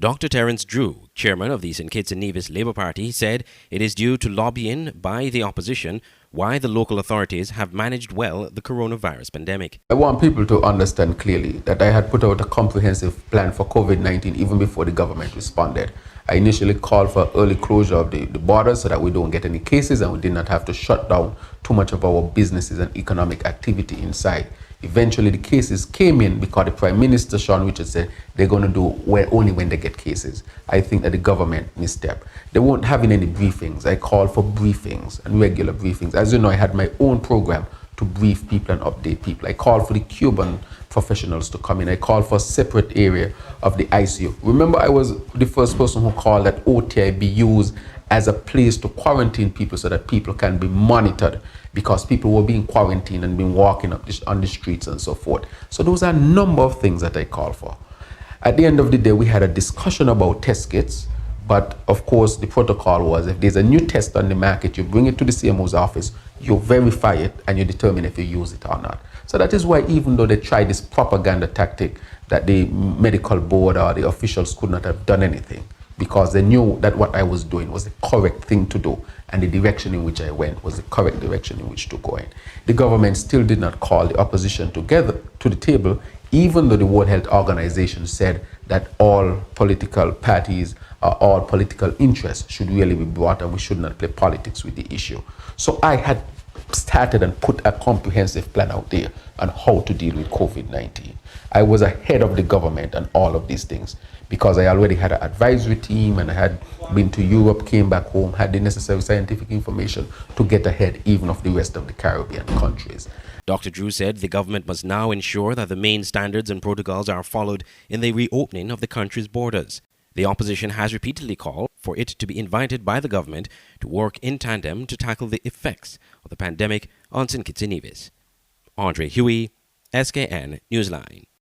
Dr. Terence Drew, chairman of the St. Kitts and Nevis Labour Party, said it is due to lobbying by the opposition why the local authorities have managed well the coronavirus pandemic. I want people to understand clearly that I had put out a comprehensive plan for COVID-19 even before the government responded. I initially called for early closure of the borders so that we don't get any cases and we did not have to shut down too much of our businesses and economic activity inside. Eventually, the cases came in because the Prime Minister, Sean Richard, said they're going to do only when they get cases. I think that the government misstep. They weren't having any briefings. I called for briefings and regular briefings. As you know, I had my own program to brief people and update people. I called for the Cuban professionals to come in. I called for a separate area of the ICU. Remember, I was the first person who called that OTI be used as a place to quarantine people so that people can be monitored, because people were being quarantined and being walking up on the streets and so forth. So those are a number of things that I call for. At the end of the day, we had a discussion about test kits, but of course the protocol was if there's a new test on the market, you bring it to the CMO's office, you verify it, and you determine if you use it or not. So that is why even though they tried this propaganda tactic that the medical board or the officials could not have done anything, because they knew that what I was doing was the correct thing to do and the direction in which I went was the correct direction in which to go in. The government still did not call the opposition together to the table, even though the World Health Organization said that all political parties or all political interests should really be brought and we should not play politics with the issue. So I had started and put a comprehensive plan out there on how to deal with COVID-19. I was ahead of the government on all of these things because I already had an advisory team and I had been to Europe, came back home, had the necessary scientific information to get ahead even of the rest of the Caribbean countries. Dr. Drew said the government must now ensure that the main standards and protocols are followed in the reopening of the country's borders. The opposition has repeatedly called for it to be invited by the government to work in tandem to tackle the effects of the pandemic on St. Kitts and Nevis. Andre Huey, SKN Newsline.